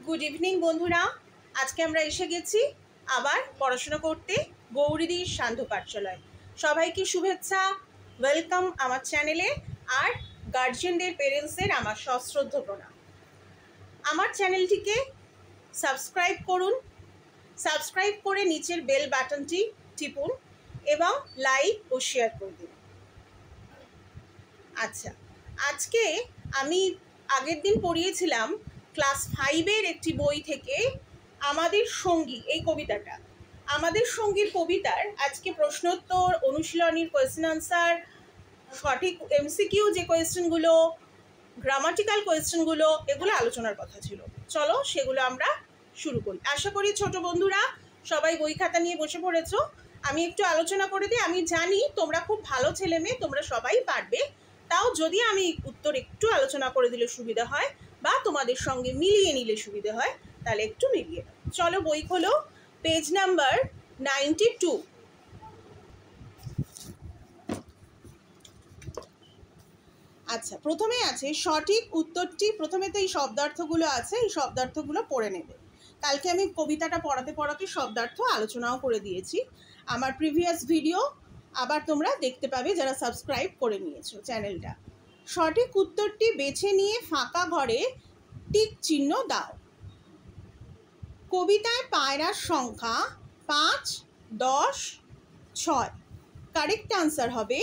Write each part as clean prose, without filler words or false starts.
Good evening বন্ধুরা, আজকে আমরা এসে গেছি আবার পড়াশোনা করতে গৌরীদির সান্ধ্য পাঠশালায়। সবাইকে শুভেচ্ছা, ওয়েলকাম আমার চ্যানেলে। আর গার্জিয়ানদের, পেরেন্টসদের আমার সশ্রদ্ধ প্রণাম। আমার চ্যানেলটিকে সাবস্ক্রাইব করুন, সাবস্ক্রাইব করে নিচের বেল বাটনটি টিপুন এবং লাইক ও শেয়ার করে দিন। আচ্ছা, আজকে আমি আগের দিন পড়িয়েছিলাম ক্লাস 5-এর একটি বই থেকে আমাদের সঙ্গী, এই কবিতাটা। আমাদের সঙ্গীর কবিতার আজকে প্রশ্নোত্তর, অনুশীলনীর কোয়েশ্চেন আনসার, সঠিক এমসিকিউ যে কোয়েশ্চেনগুলো, গ্রামাটিক্যাল কোয়েশ্চেনগুলো, এগুলো আলোচনার কথা ছিল। চলো সেগুলো আমরা শুরু করি। আশা করি ছোট বন্ধুরা সবাই বই খাতা নিয়ে বসে পড়েছো। আমি একটু আলোচনা করে দিই। আমি জানি তোমরা খুব ভালো ছেলে মেয়ে, তোমরা সবাই পারবে। তাও যদি আমি উত্তর একটু আলোচনা করে দিলে সুবিধা হয় বা তোমাদের সঙ্গে মিলিয়ে নিলে সুবিধা হয়, তাহলে একটু মিলিয়ে নাও। চলো বই খোলো, পেজ নাম্বার 92। আচ্ছা, প্রথমে আছে সঠিক উত্তরটি। প্রথমে তো এই শব্দার্থগুলো আছে, এই শব্দার্থগুলো পড়ে নেবে। কালকে আমি কবিতাটা পড়াতে পড়াতে শব্দার্থ আলোচনাও করে দিয়েছি। আমার প্রিভিয়াস ভিডিও আবার তোমরা দেখতে পাবে যারা সাবস্ক্রাইব করে নিয়েছো চ্যানেলটা। সঠিক উত্তরটি বেছে নিয়ে ফাঁকা ঘরে টিক চিহ্ন দাও। কবিতায় পায়রার সংখ্যা 5, 10, 6। কারেক্ট আনসার হবে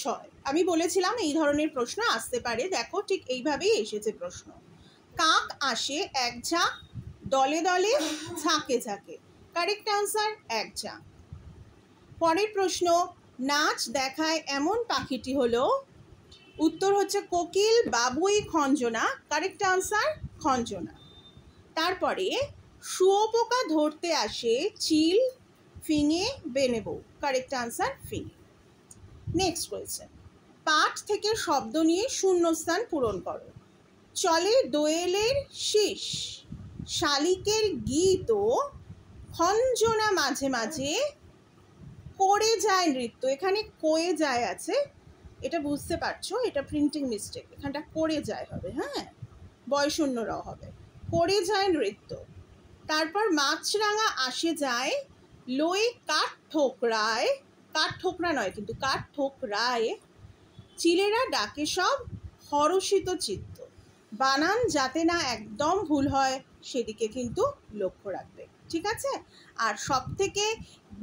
6। আমি বলেছিলাম এই ধরনের প্রশ্ন আসতে পারে। দেখো ঠিক এইভাবেই এসেছে প্রশ্ন। কাক আসে এক ঝাঁক, দলে দলে, ঝাঁকে ঝাঁকে। কারেক্ট আনসার এক ঝাঁক। পরের প্রশ্ন, নাচ দেখায় এমন পাখিটি হলো। উত্তর হচ্ছে কোকিল, বাবুই, খঞ্জনা। Correct answer Khanjana. তারপরে শুয়োপোকা ধরতে আসে চিল, ফিঙে, বেনে বউ। কারেক্ট আনসার ফিঙে। নেক্সট কোয়েশ্চেন, পাঠ থেকে শব্দ নিয়ে শূন্যস্থান পূরণ করো। চলে দোয়েলের শীষ, শালিকের গীত, খঞ্জনা মাঝে মাঝে, করে যায় নৃত্য। এখানে কয়ে যায় আছে, এটা বুঝতে পারছো, এটা প্রিন্টিং মিস্টেক। এখানটা করে যায় হবে, হ্যাঁ, বয়শূন্য র হবে। করে যায় নৃত্য। তারপর মাছরাঙা আসে যায়, লই কাঠ ঠোকরায়, কাঠ ঠোকরা নয় কিন্তু কাঠ ঠোকরায়, চিলেরা ডাকে সব হরষিত চিত্ত। বানান যাতে না একদম ভুল হয় সেদিকে কিন্তু লক্ষ্য রাখবে, ঠিক আছে? আর সব থেকে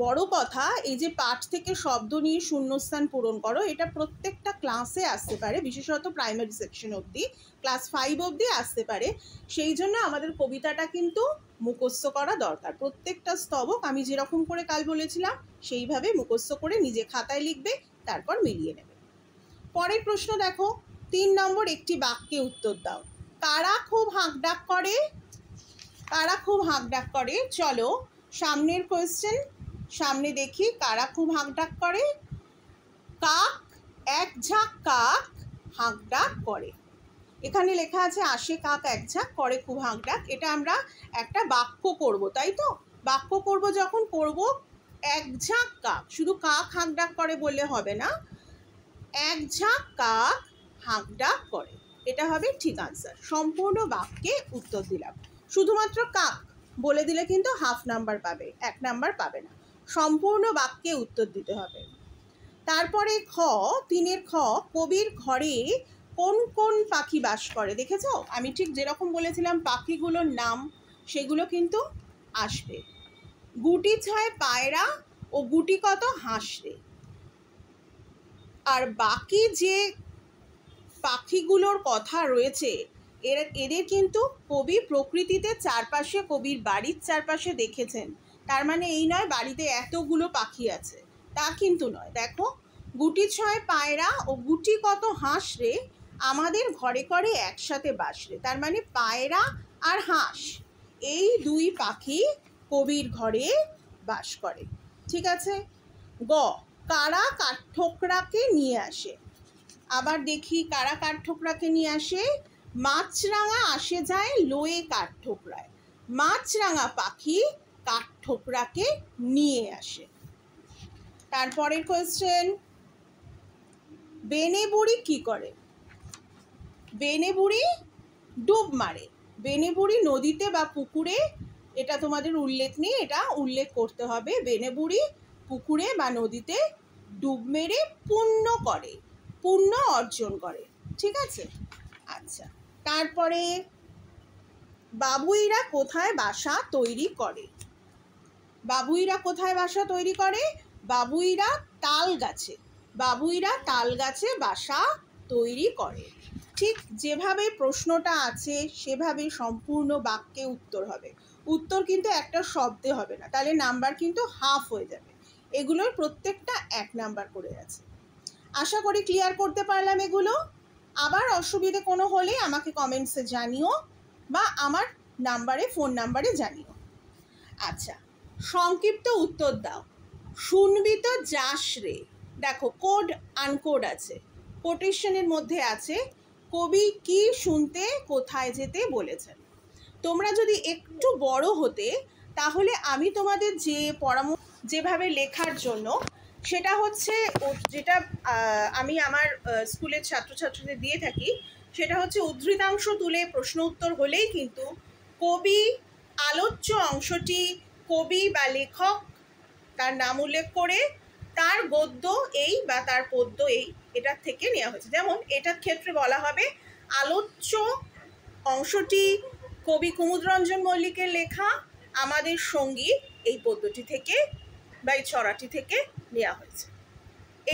বড় কথা, এই যে পাঠ থেকে শব্দ নিয়ে শূন্যস্থান পূরণ করো, এটা প্রত্যেকটা ক্লাসে আসতে পারে, বিশেষত প্রাইমারি সেকশন অবধি, ক্লাস 5 অবধি আসতে পারে। সেই জন্য আমাদের কবিতাটা কিন্তু মুখস্থ করা দরকার। প্রত্যেকটা স্তবক আমি যেরকম করে কাল বলেছিলাম সেইভাবে মুখস্থ করে নিজে খাতায় লিখবে, তারপর মিলিয়ে নেবে। পরের প্রশ্ন দেখো, 3 নম্বর, একটি বাক্যে উত্তর দাও। কারা খুব হাঁকডাক করে? কারা খুব হাঁকডাক করে? চলো সামনের কোয়েশ্চেন, সামনে দেখি কারা খুব হাঁকডাক করে। কাক, এক ঝাঁক কাক হাঁকডাক করে। এখানে লেখা আছে আসে কাক এক ঝাঁক, করে খুব হাঁকডাক। এটা আমরা একটা বাক্য করব, তাই তো? বাক্য করব যখন করব, এক ঝাঁক কাক, শুধু কাক হাঁকডাক করে বললে হবে না, এক ঝাঁক কাক হাঁকডাক করে, এটা হবে ঠিক আনসার। সম্পূর্ণ বাক্যে উত্তর দিলাম। শুধুমাত্র কাক বলে দিলে কিন্তু হাফ নাম্বার পাবে, 1 নাম্বার পাবে না। সম্পূর্ণ বাক্যে উত্তর দিতে হবে। তারপরে খ, 3-এর খ, কবির ঘরে কোন কোন পাখি বাস করে? দেখেছো আমি ঠিক যেরকম বলেছিলাম পাখিগুলোর নাম সেগুলো কিন্তু আসবে। গুটি ছয় পায়রা ও গুটি কত হাঁস রে। আর বাকি যে পাখিগুলোর কথা রয়েছে এদের কিন্তু কবি প্রকৃতিতে চারপাশে, কবির বাড়ির চারপাশে দেখেছেন। তার মানে এই নয় বাড়িতে এতগুলো পাখি আছে, তা কিন্তু নয়। দেখো, গুটি ছয় পায়রা ও গুটি কত হাঁস রে, আমাদের ঘরে ঘরে একসাথে বাস রে। তার মানে পায়রা আর হাঁস, এই 2 পাখি কবির ঘরে বাস করে, ঠিক আছে? গ, কারা কাঠঠোকরাকে নিয়ে আসে? আবার দেখি কারা কাঠঠোকরাকে নিয়ে আসে। মাছরাঙা আসে যায় লয়ে কাঠঠোকরায়। মাছরাঙা পাখি কাঠঠোকরাকে নিয়ে আসে। তারপরের কোয়েশ্চেন, বেনে বুড়ি কি করে? বেনে বুড়ি ডুব মারে। বেনেবুড়ি নদীতে বা পুকুরে, এটা তোমাদের উল্লেখ নেই, এটা উল্লেখ করতে হবে। বেনেবুড়ি পুকুরে বা নদীতে ডুব মেরে পুণ্য করে, পুণ্য অর্জন করে। ঠিক আছে? আচ্ছা, তারপরে বাবুইরা কোথায় বাসা তৈরি করে? বাবুইরা কোথায় বাসা তৈরি করে? বাবুইরা তাল গাছে, বাবুইরা তাল গাছে বাসা তৈরি করে। ঠিক যেভাবে প্রশ্নটা আছে সেভাবে সম্পূর্ণ বাক্যে উত্তর হবে। উত্তর কিন্তু একটা শব্দে হবে না, তাহলে নাম্বার কিন্তু হাফ হয়ে যাবে। এগুলোর প্রত্যেকটা 1 নাম্বার করে আছে। আশা করি ক্লিয়ার করতে পারলাম এগুলো। আবার অসুবিধে কোনো হলে আমাকে কমেন্টসে জানিও বা আমার নাম্বারে, ফোন নাম্বারে জানিও। আচ্ছা, সংক্ষিপ্ত উত্তর দাও। শুনবি তো যাস রে। দেখো কোড আনকোড আছে, কোটেশনের মধ্যে আছে কবি কি শুনতে কোথায় যেতে বলেছেন। তোমরা যদি একটু বড় হতে তাহলে আমি তোমাদের যে পরামর্শ যেভাবে লেখার জন্য, সেটা হচ্ছে যেটা আমি আমার স্কুলের ছাত্রছাত্রীদের দিয়ে থাকি, সেটা হচ্ছে উদ্ধৃতাংশ তুলে প্রশ্ন উত্তর হলেই কিন্তু কবি, আলোচ্য অংশটি কবি বা লেখক তার নাম উল্লেখ করে তার গদ্য এই বা তার পদ্য এই, এটার থেকে নেওয়া হয়েছে। যেমন এটার ক্ষেত্রে বলা হবে আলোচ্য অংশটি কবি কুমুদরঞ্জন মল্লিকের লেখা আমাদের সঙ্গী, এই পদ্যটি থেকে বা এই ছড়াটি থেকে নেওয়া হয়েছে।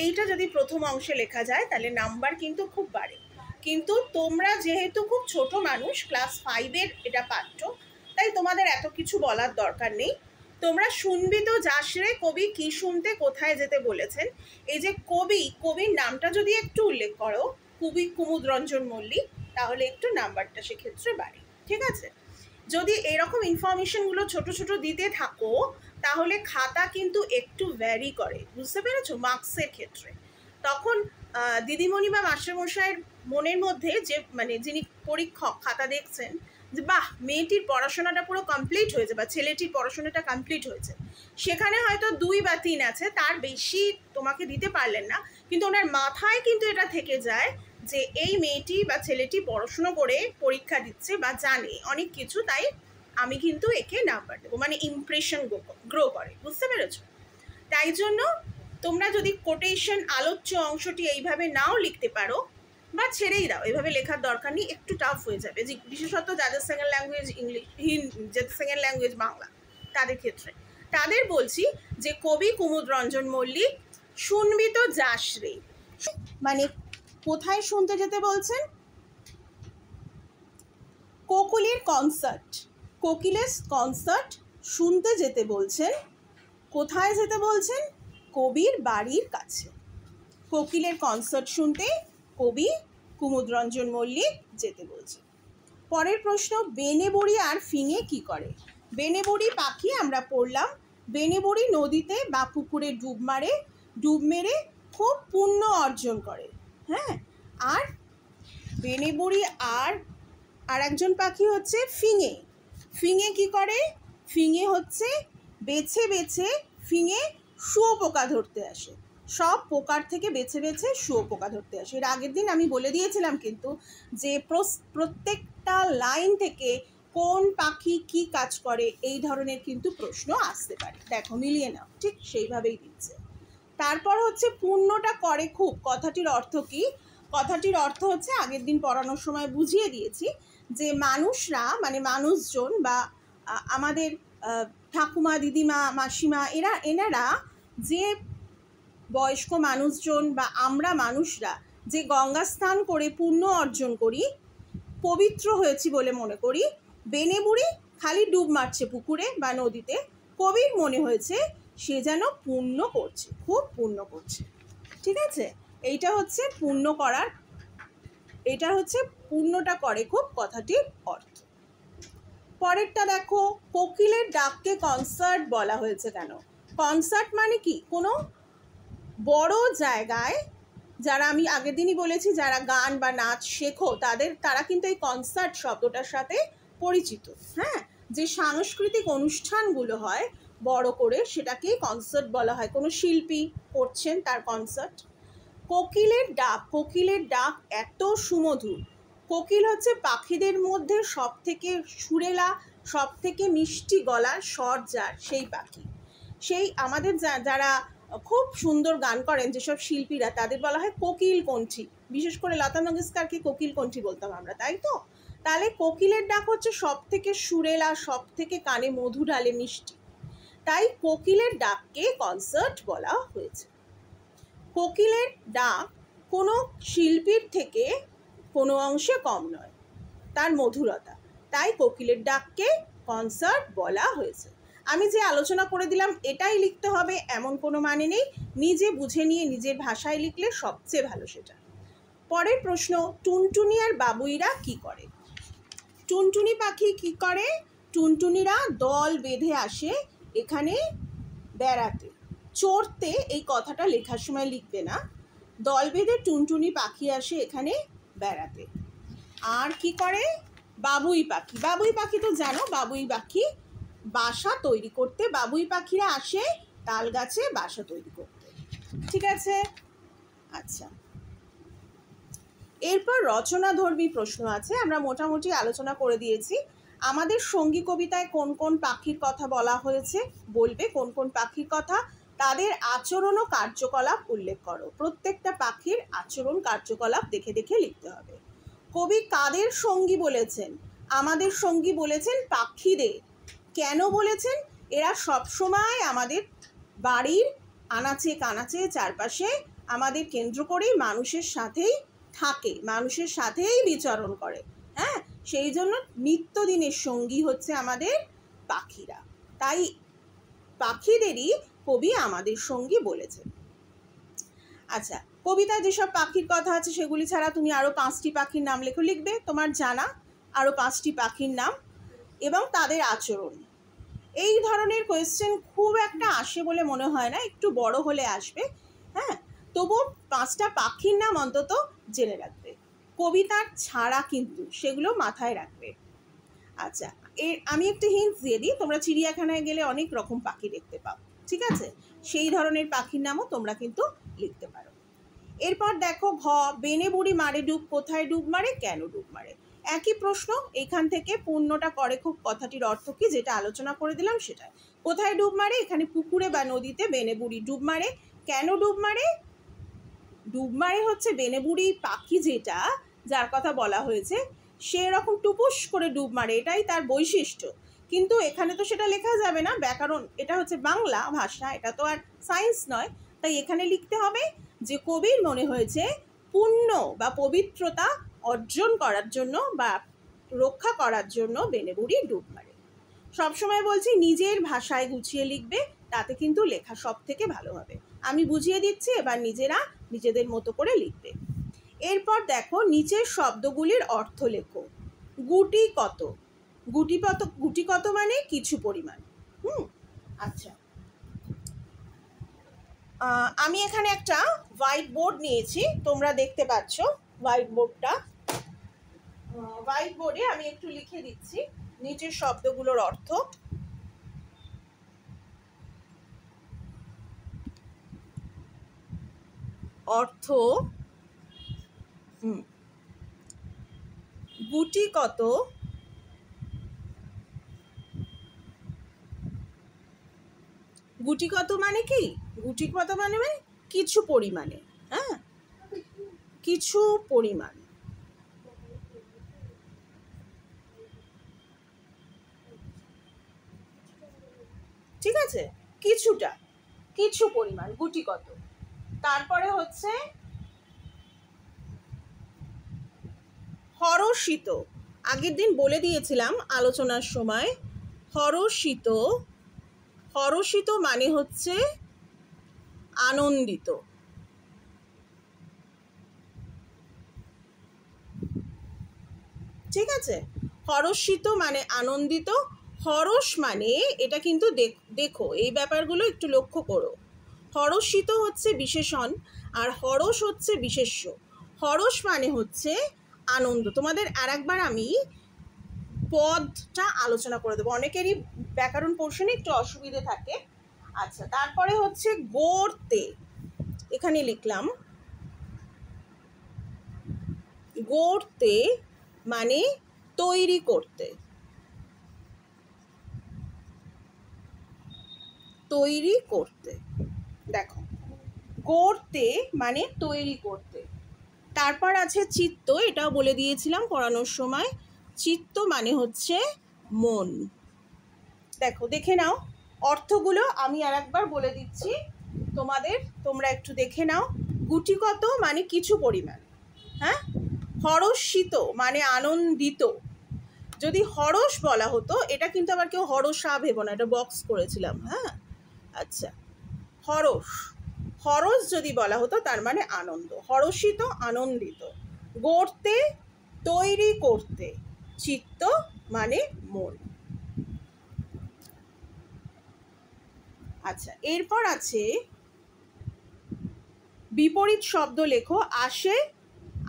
এইটা যদি প্রথম অংশে লেখা যায় তাহলে নাম্বার কিন্তু খুব বাড়ে। কিন্তু তোমরা যেহেতু খুব ছোট মানুষ, ক্লাস 5-এর এটা পাঠ্য, তাই তোমাদের এত কিছু বলার দরকার নেই। তোমরা শুনবি তো যাস রে, কবি কি শুনতে কোথায় যেতে বলেছেন, এই যে কবি, কবির নামটা যদি একটু উল্লেখ করো, কবি কুমুদরঞ্জন মল্লিক, তাহলে একটু নাম্বারটা সেক্ষেত্রে বাড়ে। ঠিক আছে? যদি এরকম ইনফরমেশনগুলো ছোট ছোট দিতে থাকো তাহলে খাতা কিন্তু একটু ভ্যারি করে, বুঝতে পেরেছো, মার্কসের ক্ষেত্রে। তখন দিদিমণি বা মাস্টারমশাইয়ের মনের মধ্যে যে মানে যিনি পরীক্ষক খাতা দেখছেন, যে বাহ মেয়েটির পড়াশোনাটা পুরো কমপ্লিট হয়েছে বা ছেলেটির পড়াশোনাটা কমপ্লিট হয়েছে, সেখানে হয়তো 2 বা 3 আছে, তার বেশি তোমাকে দিতে পারলেন না, কিন্তু ওনার মাথায় কিন্তু এটা থেকে যায় যে এই মেয়েটি বা ছেলেটি পড়াশুনো করে পরীক্ষা দিচ্ছে বা জানে অনেক কিছু, তাই আমি কিন্তু একে নাম্বার দেবো, মানে ইমপ্রেশন গ্রো করে, বুঝতে পেরেছো? তাই জন্য তোমরা যদি কোটেশন আলোচ্য অংশটি এইভাবে নাও লিখতে পারো বা ছেড়েই দাও, এভাবে লেখার দরকার নেই, একটু টাফ হয়ে যাবে, বিশেষত যাদের সেকেন্ড ল্যাঙ্গুয়েজ ইংলিশ, যাদের সেকেন্ড ল্যাঙ্গুয়েজ বাংলা, তাদের ক্ষেত্রে। তাদের বলছি যে কবি কুমুদরঞ্জন মল্লিক শুনবি তো যাস রে, মানে কোথায় শুনতে যেতে বলছেন? কোকিলের কনসার্ট, কোকিলের কনসার্ট শুনতে যেতে বলছেন। কোথায় যেতে বলছেন? কবির বাড়ির কাছে। কোকিলের কনসার্ট শুনতে কবি কুমুদরঞ্জন মল্লিক যেতে বলছেন। পরের প্রশ্ন, বেনেবুড়ি আর ফিঙে কি করে? বেনেবুড়ি পাখি আমরা পড়লাম, বেনেবুড়ি নদীতে বা পুকুরে ডুব মারে, ডুব মেরে খুব পুণ্য অর্জন করে। হ্যাঁ, আর বেনেবুড়ি আর একজন পাখি হচ্ছে ফিঙে। ফিঙে কি করে? ফিঙে হচ্ছে বেছে বেছে ফিঙে শুঁয়োপোকা ধরতে আসে, সব পোকার থেকে বেছে বেছে শুঁয়োপোকা ধরতে আসে। এর আগের দিন আমি বলে দিয়েছিলাম কিন্তু যে প্রত্যেকটা লাইন থেকে কোন পাখি কি কাজ করে এই ধরনের কিন্তু প্রশ্ন আসতে পারে। দেখো মিলিয়ে নাও, ঠিক সেইভাবেই দিচ্ছে। তারপর হচ্ছে পুণ্যটা করে খুব, কথাটির অর্থ কি? কথাটির অর্থ হচ্ছে আগের দিন পড়ানোর সময় বুঝিয়ে দিয়েছি যে মানুষরা মানে মানুষজন বা আমাদের ঠাকুমা, দিদিমা, মাসিমা, এনারা যে বয়স্ক মানুষজন বা আমরা মানুষরা যে গঙ্গা স্নান করে পুণ্য অর্জন করি, পবিত্র হয়েছি বলে মনে করি, বেনেবুড়ি খালি ডুব মারছে পুকুরে বা নদীতে, কবির মনে হয়েছে সে যেন পুণ্য করছে, খুব পুণ্য করছে। ঠিক আছে? এইটা হচ্ছে পুণ্য করার, এটা হচ্ছে পুণ্যটা করে খুব কথাটির অর্থ। পরেরটা দেখো, কোকিলের ডাককে কনসার্ট বলা হয়েছে কেন? কনসার্ট মানে কি? কোনো বড় জায়গায় যারা, আমি আগের দিনই বলেছি, যারা গান বা নাচ শেখো তারা কিন্তু এই কনসার্ট শব্দটার সাথে পরিচিত। হ্যাঁ, যে সাংস্কৃতিক অনুষ্ঠানগুলো হয় বড় করে, সেটাকেই কনসার্ট বলা হয়। কোনো শিল্পী করছেন তার কনসার্ট। কোকিলের ডাক, কোকিলের ডাক এত সুমধুর, কোকিল হচ্ছে পাখিদের মধ্যে সব থেকে সুরেলা, সব থেকে মিষ্টি গলার স্বর যার, সেই পাখি। সেই আমাদের যারা খুব সুন্দর গান করেন যেসব শিল্পীরা, তাদের বলা হয় কোকিল কণ্ঠী। বিশেষ করে লতা মঙ্গেশকরকে কোকিল কণ্ঠী বলতাম আমরা, তাই তো? তাহলে কোকিলের ডাক হচ্ছে সব থেকে সুরেলা, সব থেকে কানে মধু ঢালে মিষ্টি, তাই কোকিলের ডাককে কনসার্ট বলা হয়েছে। কোকিলের ডাক কোনো শিল্পীর থেকে কোনো অংশে কম নয় তার মধুরতা, তাই কোকিলের ডাককে কনসার্ট বলা হয়েছে। আমি যে আলোচনা করে দিলাম এটাই লিখতে হবে এমন কোনো মানে নেই, নিজে বুঝে নিয়ে নিজের ভাষায় লিখলে সবচেয়ে ভালো সেটা। পরের প্রশ্ন, টুনটুনি আর বাবুইরা কি করে? টুনটুনি পাখি কি করে? টুনটুনিরা দল বেঁধে আসে এখানে বেড়াতে। চড়তে এই কথাটা লেখার সময় লিখবে না, দল বেঁধে টুনটুনি পাখি আসে এখানে বেড়াতে। আর কি করে? বাবুই পাখি, বাবুই পাখি তো জানো, বাবুই পাখি বাসা তৈরি করতে, বাবুই পাখিরা আসে তাল গাছে বাসা তৈরি করতে। ঠিক আছে? আচ্ছা, এরপর রচনাধর্মী প্রশ্ন আছে, আমরা মোটামুটি আলোচনা করে দিয়েছি। আমাদের সঙ্গী কবিতায় কোন কোন পাখির কথা বলা হয়েছে বলবে, কোন কোন পাখির কথা, তাদের আচরণ ও কার্যকলাপ উল্লেখ করো। প্রত্যেকটা পাখির আচরণ কার্যকলাপ দেখে দেখে লিখতে হবে। কবি কাদের সঙ্গী বলেছেন? আমাদের সঙ্গী বলেছেন পাখিদের। কেন বলেছেন? এরা সবসময় আমাদের বাড়ির আনাচে কানাচে চারপাশে আমাদের কেন্দ্র করেই মানুষের সাথেই থাকে, মানুষের সাথেই বিচরণ করে। হ্যাঁ, সেই জন্য নিত্যদিনের সঙ্গী হচ্ছে আমাদের পাখিরা, তাই পাখিদেরই কবি আমাদের সঙ্গী বলেছেন। আচ্ছা, কবিতায় যেসব পাখির কথা আছে সেগুলি ছাড়া তুমি আরও 5টি পাখির নাম লিখবে, তোমার জানা আরও 5টি পাখির নাম এবং তাদের আচরণ। এই ধরনের কোয়েশ্চেন খুব একটা আসে বলে মনে হয় না, একটু বড় হলে আসবে। হ্যাঁ, তবু 5টা পাখির নাম অন্তত জেনে রাখবে, কবিতার ছাড়া কিন্তু সেগুলো মাথায় রাখবে। আচ্ছা, আমি একটু হিন্টস দিয়ে দিই, তোমরা চিড়িয়াখানায় গেলে অনেক রকম পাখি দেখতে পাও, ঠিক আছে? সেই ধরনের পাখির নামও তোমরা কিন্তু লিখতে পারো। এরপর দেখো ঘ, বেনে বুড়ি মারে ডুব, কোথায় ডুব মারে, কেন ডুব মারে? একই প্রশ্ন, এখান থেকে পূর্ণটা করে খুব কথাটির অর্থ কি যেটা আলোচনা করে দিলাম সেটা। কোথায় ডুব মারে? এখানে পুকুরে বা নদীতে বেনে বুড়ি ডুব মারে। কেন ডুব মারে? ডুব মারে হচ্ছে বেনে বুড়ি পাখি যেটা, যার কথা বলা হয়েছে, সে এরকম টুপুস করে ডুব মারে, এটাই তার বৈশিষ্ট্য। কিন্তু এখানে তো সেটা লেখা যাবে না, ব্যাকরণ, এটা হচ্ছে বাংলা ভাষা, এটা তো আর সায়েন্স নয়, তাই এখানে লিখতে হবে যে কবির মনে হয়েছে পুণ্য বা পবিত্রতা অর্জন করার জন্য বা রক্ষা করার জন্য বেনে বুড়ি ডুব মারে। সবসময় বলছি নিজের ভাষায় গুছিয়ে লিখবে, তাতে কিন্তু লেখা সব থেকে ভালো হবে। আমি বুঝিয়ে দিচ্ছি, এবার নিজেরা নিজেদের মতো করে লিখবে। এরপর দেখো নিচের শব্দগুলির অর্থ লেখো। গুটি কত, গুটি কত মানে কিছু পরিমাণ। আচ্ছা, আমি এখানে একটা হোয়াইট বোর্ড নিয়েছি, তোমরা দেখতে পাচ্ছ হোয়াইট বোর্ডটা। হোয়াইট বোর্ডে আমি একটু লিখে দিচ্ছি নিচের শব্দগুলোর অর্থ। অর্থ, গুটি কত, গুটি কত মানে কি? গুটি কত মানে কিছু পরিমাণে, হ্যাঁ, কিছু পরিমাণ। ঠিক আছে, কিছুটা, কিছু পরিমাণ, গুটি কত। তারপরে হচ্ছে হরষিত, আগের দিন বলে দিয়েছিলাম আলোচনার সময়, হরষিত, হরষিত মানে হচ্ছে আনন্দিত। ঠিক আছে, হরষিত মানে আনন্দিত। হরষ মানে, এটা কিন্তু দেখো এই ব্যাপারগুলো একটু লক্ষ্য করো, হরষিত হচ্ছে বিশেষণ আর হরষ হচ্ছে বিশেষ্য। হরষ মানে হচ্ছে আনন্দ। তোমাদের আরেকবার আমি পদটা আলোচনা করে দেবো, অনেকেরই ব্যাকরণ পোর্শনে একটু অসুবিধে থাকে। আচ্ছা, তারপরে হচ্ছে গড়তে, এখানে লিখলাম গড়তে মানে তৈরি করতে, তৈরি করতে। দেখো, করতে মানে তৈরি করতে। তারপর আছে চিত্ত, এটাও বলে দিয়েছিলাম পড়ানোর সময়। চিত্ত মানে হচ্ছে মন। দেখো, দেখে নাও অর্থগুলো, আমি আর একবার বলে দিচ্ছি তোমাদের, তোমরা একটু দেখে নাও। গুটিকত মানে কিছু পরিমাণ, হ্যাঁ। হরষিত মানে আনন্দিত। যদি হরষ বলা হতো, এটা কিন্তু আবার কেউ হরষা ভেবো না, এটা বক্স করেছিলাম, হ্যাঁ। আচ্ছা, হরষ, হরষ যদি বলা হতো তার মানে আনন্দ। হরষিত আনন্দিত। গড়তে তৈরি করতে। চিত্ত মানে মন। আচ্ছা, এরপর আছে বিপরীত শব্দ লেখো। আসে,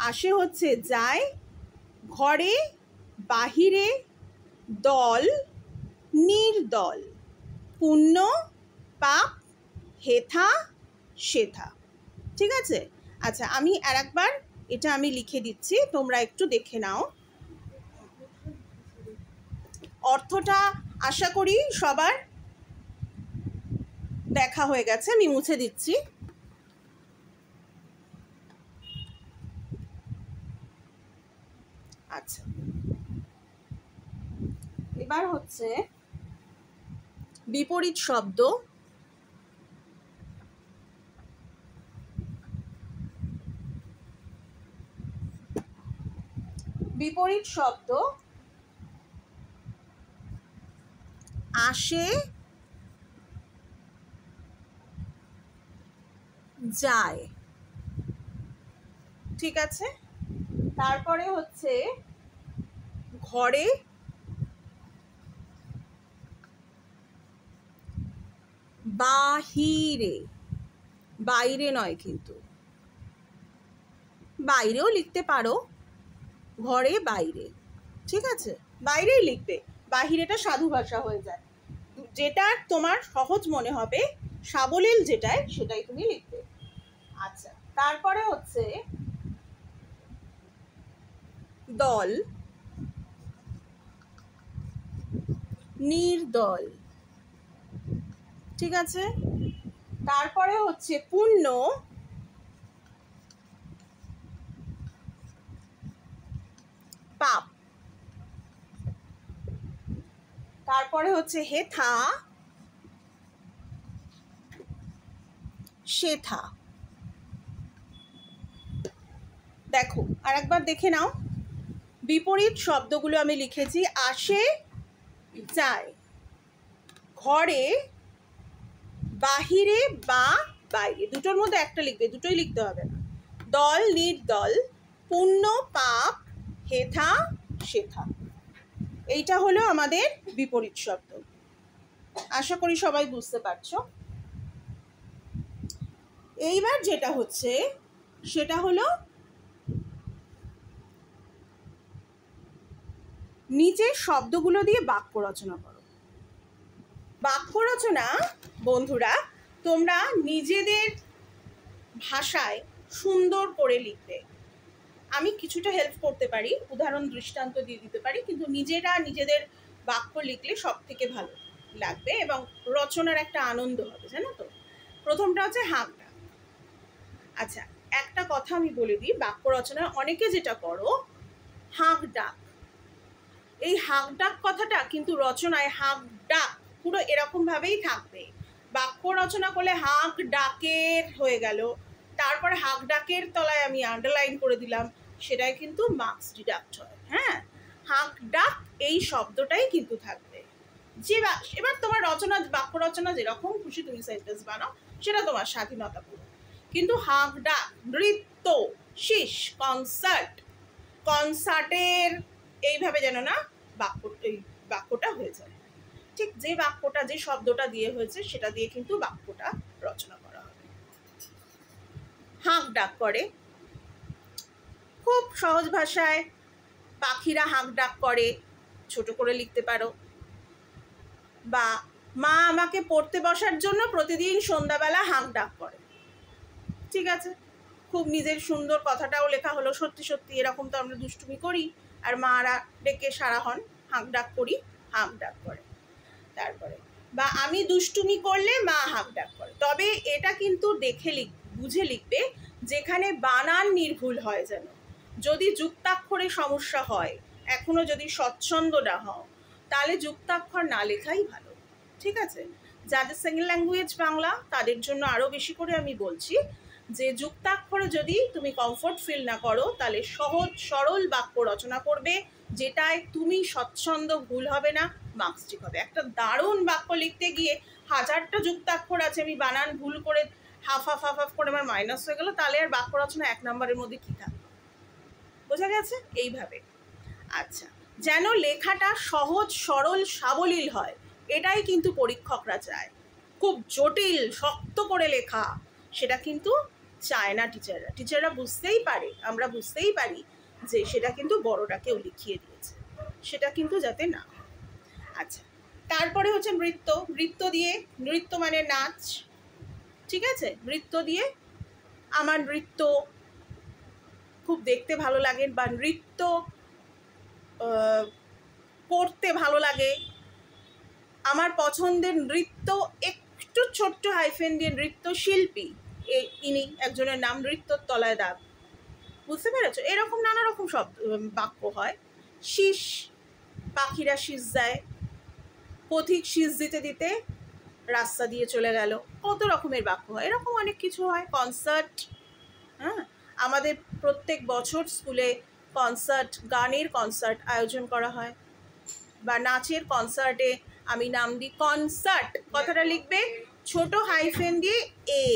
আসে হচ্ছে যায়, ঘরে, বাহিরে, দল, নির্দল, পুণ্য, পাপ, হেথা, সেথা। ঠিক আছে? আচ্ছা, আমি আর একবার এটা আমি লিখে দিচ্ছি, তোমরা একটু দেখে নাও। অর্থটা আশা করি সবার দেখা হয়ে গেছে, আমি মুছে দিচ্ছি। আচ্ছা, এবার হচ্ছে বিপরীত শব্দ। বিপরীত শব্দ আসে, যায়। ঠিক আছে? তারপরে হচ্ছে ঘরে, বাহিরে, বাইরে নয় কিন্তু, বাইরেও লিখতে পারো, ঘরে বাইরে। ঠিক আছে? বাইরেই লিখবে, বাহিরেটা সাধু ভাষা হয়ে যায়। যেটা তোমার সহজ মনে হবে, সাবলীল যেটাই, সেটাই তুমি লিখবে। আচ্ছা, তারপরে হচ্ছে দল, নির্দল। ঠিক আছে? তারপরে হচ্ছে পুণ্য, পাপ। তারপরে হচ্ছে হেথা, সেথা। দেখো, আর একবার দেখে নাও। বিপরীত শব্দগুলো আমি লিখেছি। আসে, যায়, ঘরে, বাহিরে বা বাইরে, দুটোর মধ্যে একটা লিখবে, দুটোই লিখতে হবে না। দল, নির্দল, পুণ্য, পাপ, হেথা, সেথা। এইটা হলো আমাদের বিপরীত শব্দ। আশা করি সবাই বুঝতে পারছো। এইবার যেটা হচ্ছে সেটা হলো নিচের শব্দগুলো দিয়ে বাক্য রচনা করো। বাক্য রচনা বন্ধুরা তোমরা নিজেদের ভাষায় সুন্দর করে লিখবে। আমি কিছুটা হেল্প করতে পারি, উদাহরণ দৃষ্টান্ত দিয়ে দিতে পারি, কিন্তু নিজেরা নিজেদের বাক্য লিখলে সব থেকে ভালো লাগবে এবং রচনার একটা আনন্দ হবে, জানো তো। প্রথমটা হচ্ছে হাঁক ডাক। আচ্ছা, একটা কথা আমি বলে দিই, বাক্য রচনায় অনেকে যেটা করো, হাঁক ডাক। এই হাঁক ডাক কথাটা কিন্তু রচনায় হাঁক ডাক পুরো এরকম ভাবেই থাকবে। বাক্য রচনা করলে হাঁক ডাকের হয়ে গেল, তারপরে হাঁক ডাকের তলায় আমি আন্ডারলাইন করে দিলাম, সেটাই কিন্তু মার্কস ডিডাক্ট হয়। হ্যাঁ, হাঁক ডাক এই শব্দটাই কিন্তু থাকবে। যে এবার তোমার রচনা, বাক্য রচনা যেরকম খুশি তুমি সেন্টেন্স বানাও, সেটা তোমার স্বাধীনতা পুরো, কিন্তু হাঁক ডাক, নৃত্য, শীষ, কনসার্ট, কনসার্টের এইভাবে যেন না এই বাক্যটা হয়ে যায়। ঠিক যে বাক্যটা, যে শব্দটা দিয়ে হয়েছে সেটা দিয়ে কিন্তু বাক্যটা রচনা করা হবে। হাঁক ডাক করে, খুব সহজ ভাষায় পাখিরা হাঁক ডাক করে, ছোট করে লিখতে পারো। বা মা আমাকে পড়তে বসার জন্য প্রতিদিন সন্ধ্যাবেলা হাঁক ডাক করে। ঠিক আছে, খুব নিজের সুন্দর কথাটাও লেখা হলো। সত্যি সত্যি এরকম তো আমরা দুষ্টুমি করি, আর মারা ডেকে সারা হন, হাঁক ডাক করি, হাঁক ডাক করে। তারপরে বা আমি দুষ্টুমি করলে মা হাঁক ডাক করে। তবে এটা কিন্তু দেখে বুঝে লিখবে, যেখানে বানান নির্ভুল হয় যেন। যদি যুক্তাক্ষরে সমস্যা হয়, এখনো যদি স্বচ্ছন্দ না হও, তাহলে যুক্তাক্ষর না লেখাই ভালো, ঠিক আছে? যাদের সেকেন্ড ল্যাঙ্গুয়েজ বাংলা তাদের জন্য আরও বেশি করে আমি বলছি যে যুক্তাক্ষরে যদি তুমি কমফোর্ট ফিল না করো, তাহলে সহজ সরল বাক্য রচনা করবে, যেটায় তুমি স্বচ্ছন্দ ভুল হবে না, মার্কস ঠিক হবে। একটা দারুণ বাক্য লিখতে গিয়ে 1000টা যুক্তাক্ষর আছে, আমি বানান ভুল করে হাফ হাফ হাফ হাফ করে আমার মাইনাস হয়ে গেল, তাহলে আর বাক্য রচনা 1 নম্বরের মধ্যে কী থাকবে? বোঝা গেছে? এইভাবে। আচ্ছা, যেন লেখাটা সহজ সরল সাবলীল হয়, এটাই কিন্তু পরীক্ষকরা চায়। খুব জটিল শক্ত করে লেখা সেটা কিন্তু চায় না টিচাররা। টিচাররা বুঝতেই পারে, আমরা বুঝতেই পারি যে সেটা কিন্তু বড়রা কেউ লিখিয়ে দিয়েছে, সেটা কিন্তু যাতে না। আচ্ছা, তারপরে হচ্ছে নৃত্য। নৃত্য দিয়ে, নৃত্য মানে নাচ, ঠিক আছে? নৃত্য দিয়ে আমার নৃত্য খুব দেখতে ভালো লাগে, বা নৃত্য করতে ভালো লাগে, আমার পছন্দের নৃত্য, একটু ছোট্ট হাইফেন দিয়ে নৃত্য শিল্পী, ইনি একজনের নাম নৃত্যর তলায় দাগ। বুঝতে পেরেছো? এরকম নানা রকম শব্দ বাক্য হয়। শীষ, পাখিরা শীষ দেয়, পথিক শীষ দিতে দিতে রাস্তা দিয়ে চলে গেল, কত রকমের বাক্য হয়, এরকম অনেক কিছু হয়। কনসার্ট, হ্যাঁ, আমাদের প্রত্যেক বছর স্কুলে কনসার্ট, গানের কনসার্ট আয়োজন করা হয়, বা নাচের কনসার্টে আমি নাম দিই কনসার্ট, কথাটা লিখবে ছোট হাইফেন দিয়ে এ,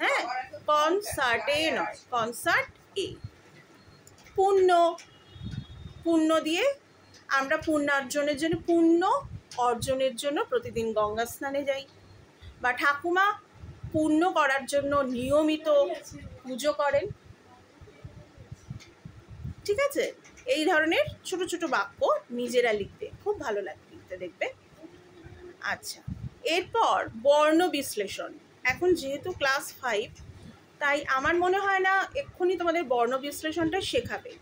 হ্যাঁ, কনসার্টে নয়, কনসার্ট এ। পুণ্য, পুণ্য দিয়ে আমরা পুণ্যার্জনের জন্য, পুণ্য অর্জনের জন্য প্রতিদিন গঙ্গা স্নানে যাই, বা ঠাকুমা পুণ্য করার জন্য নিয়মিত পুজো করেন, ঠিক আছে? এই ধরনের ছোট ছোট বাক্য নিজেরা লিখতে খুব ভালো লাগে, লিখতে দেখবে। আচ্ছা, এরপর বর্ণ বিশ্লেষণ। এখন যেহেতু ক্লাস 5, তাই আমার মনে হয় না এক্ষুনি তোমাদের বর্ণ বিশ্লেষণটা শেখাবে,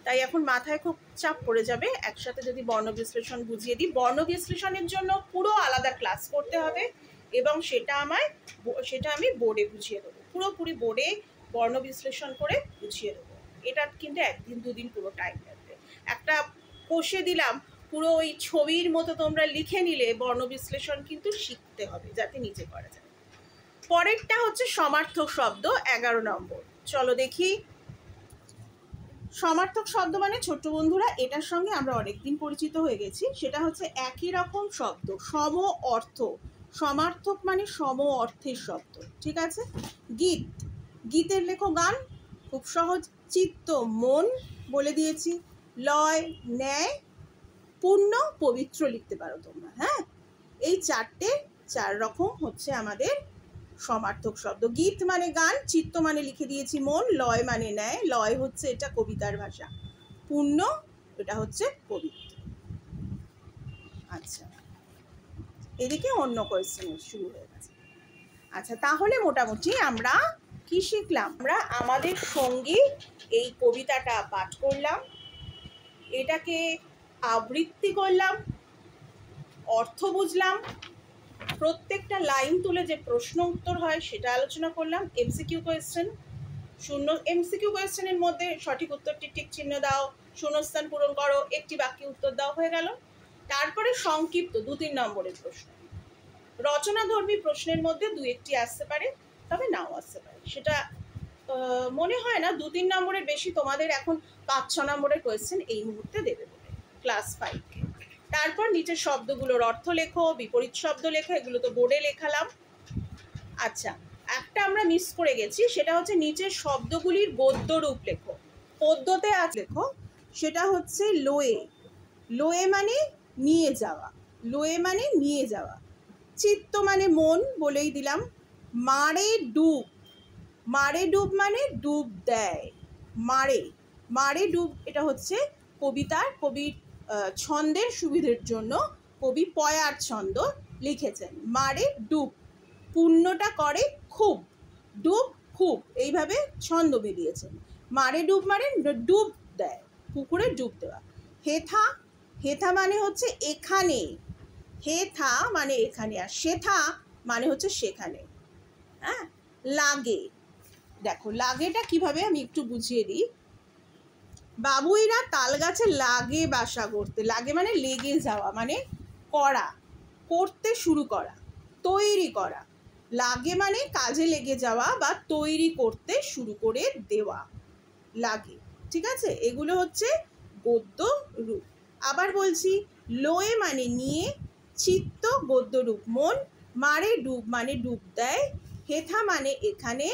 তাই এখন মাথায় খুব চাপ পড়ে যাবে একসাথে যদি বর্ণ বিশ্লেষণ বুঝিয়ে দিই। বর্ণ বিশ্লেষণের জন্য পুরো আলাদা ক্লাস করতে হবে, এবং সেটা আমি বোর্ডে বুঝিয়ে দেবো, পুরোপুরি বোর্ডে বর্ণ বিশ্লেষণ করে বুঝিয়ে দেবো। এটা কিন্তু 1 দিন 2 দিন পুরো টাইম লাগবে। একটা কষে দিলাম, পুরো ওই ছবির মতো তোমরা লিখে নিলে বর্ণ বিশ্লেষণ কিন্তু শিখতে হবে, যাতে নিজে করা যায়। পরেরটা হচ্ছে সমার্থক শব্দ, 11 নম্বর। চলো দেখি। সমার্থক শব্দ মানে ছোট্ট বন্ধুরা, এটার সঙ্গে আমরা অনেকদিন পরিচিত হয়ে গেছি। সেটা হচ্ছে একই রকম শব্দ, সম অর্থ। সমার্থক মানে সম অর্থের শব্দ, ঠিক আছে? গীত, গীতের লেখো গান, খুব সহজ। চিত্ত, মন, বলে দিয়েছি। লয়, ন্যায়, পূর্ণ, পবিত্র লিখতে পারো তোমরা, হ্যাঁ? এই 4 রকম হচ্ছে আমাদের সমার্থক শব্দ। গীত মানে গান, চিত্ত মানে লিখে দিয়েছি মন, লয় মানে ন্যায়, লয় হচ্ছে এটা কবিতার ভাষা, পূর্ণ এটা হচ্ছে পবিত্র। আচ্ছা, এদিকে অন্য কোয়েশ্চেন শুরু হয়ে গেছে। আচ্ছা, তাহলে মোটামুটি আমরা কি শিখলাম? আমরা আমাদের সঙ্গী এই কবিতাটা পাঠ করলাম, এটাকে আবৃত্তি করলাম, অর্থ বুঝলাম, প্রত্যেকটা লাইন তুলে যে প্রশ্ন উত্তর হয় সেটা আলোচনা করলাম। এমসিকিউ কোয়েশ্চেন, এমসিকিউ কোয়েশ্চেনের মধ্যে সঠিক উত্তরটি টিক চিহ্ন দাও, শূন্যস্থান পূরণ করো, একটি বাক্যে উত্তর দাও, হয়ে গেল। তারপরে সংক্ষিপ্ত 2-3 নম্বরের প্রশ্ন। রচনাধর্মী প্রশ্নের মধ্যে 2-1টি আসতে পারে, তবে নাও আসতে পারে, সেটা মনে হয় না 2-3 নম্বরের বেশি তোমাদের এখন 5-6 নম্বরের কোয়েশ্চেন এই মুহূর্তে দেবে বলে, ক্লাস 5-কে। তারপর নিচের শব্দগুলোর অর্থ লেখো, বিপরীত শব্দ লেখো, এগুলো তো বোর্ডে লেখালাম। আচ্ছা, একটা আমরা মিস করে গেছি, সেটা হচ্ছে নিচের শব্দগুলির গদ্য রূপ লেখো, পদ্যতে আছে লেখো। সেটা হচ্ছে লোয়ে, লোয়ে মানে নিয়ে যাওয়া, লোয়ে মানে নিয়ে যাওয়া। চিত্ত মানে মন, বলেই দিলাম। মারে ডুব, মারে ডুব মানে ডুব দেয়, মারে, মারে ডুব এটা হচ্ছে কবিতার, কবির ছন্দের সুবিধের জন্য কবি পয়ার ছন্দ লিখেছেন। মারে ডুব, পূর্ণটা করে খুব, ডুব খুব, এইভাবে ছন্দ বেরিয়েছেন। মারে ডুব মানে ডুব দেয়, পুকুরে ডুব দেওয়া। হেথা, হেথা মানে হচ্ছে এখানে, হেথা মানে এখানে, আর সেথা মানে হচ্ছে সেখানে। হ্যাঁ, লাগে, দেখো লাগেটা কিভাবে আমি একটু বুঝিয়ে দিই। বাবুইরা তাল গাছে লাগে বাসা করতে, লাগে মানে লেগে যাওয়া, মানে করা, করতে শুরু করা, তৈরি করা। লাগে মানে কাজে লেগে যাওয়া বা তৈরি করতে শুরু করে দেওয়া, লাগে। ঠিক আছে, এগুলো হচ্ছে গদ্য রূপ। আবার বলছি, লয়ে মানে নিয়ে, চিত্ত গদ্য রূপ মন, মারে ডুব মানে ডুব দেয়, হেথা মানে এখানে,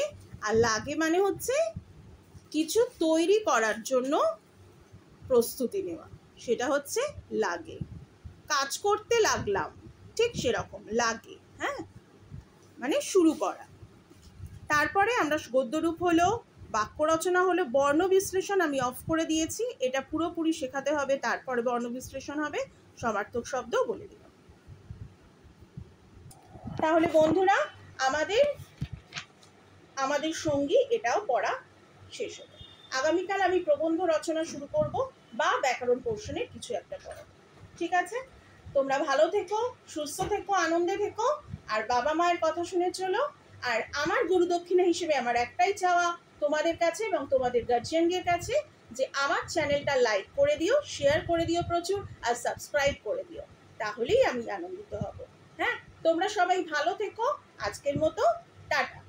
আর লাগে মানে হচ্ছে কিছু তৈরি করার জন্য প্রস্তুতি নেওয়া, সেটা হচ্ছে লাগে। কাজ করতে লাগলাম, ঠিক সেরকম লাগে। হ্যাঁ, মানে শুরু করা। তারপরে আমরা গদ্যরূপ হলো, বাক্য রচনা হলো, বর্ণ বিশ্লেষণ আমি অফ করে দিয়েছি, এটা পুরোপুরি শেখাতে হবে, তারপরে বর্ণ বিশ্লেষণ হবে, সমার্থক শব্দও বলে দিলাম। তাহলে বন্ধুরা, আমাদের সঙ্গী এটাও পড়া শেষ হলো। আগামীকাল আমি প্রবন্ধ রচনা শুরু করব বা ব্যাকরণ পোর্শনের কিছু একটা পড়াবো। ঠিক আছে, তোমরা ভালো থেকো, সুস্থ থেকো, আনন্দে থেকো, আর বাবা মায়ের কথা শুনে চলো। আর আমার গুরুদক্ষিণা হিসেবে আমার একটাই চাওয়া তোমাদের কাছে এবং তোমাদের গার্জিয়ানদের কাছে, যে আমার চ্যানেলটা লাইক করে দিও, শেয়ার করে দিও প্রচুর, আর সাবস্ক্রাইব করে দিও, তাহলেই আমি আনন্দিত হব। হ্যাঁ, তোমরা সবাই ভালো থেকো, আজকের মতো টাটা।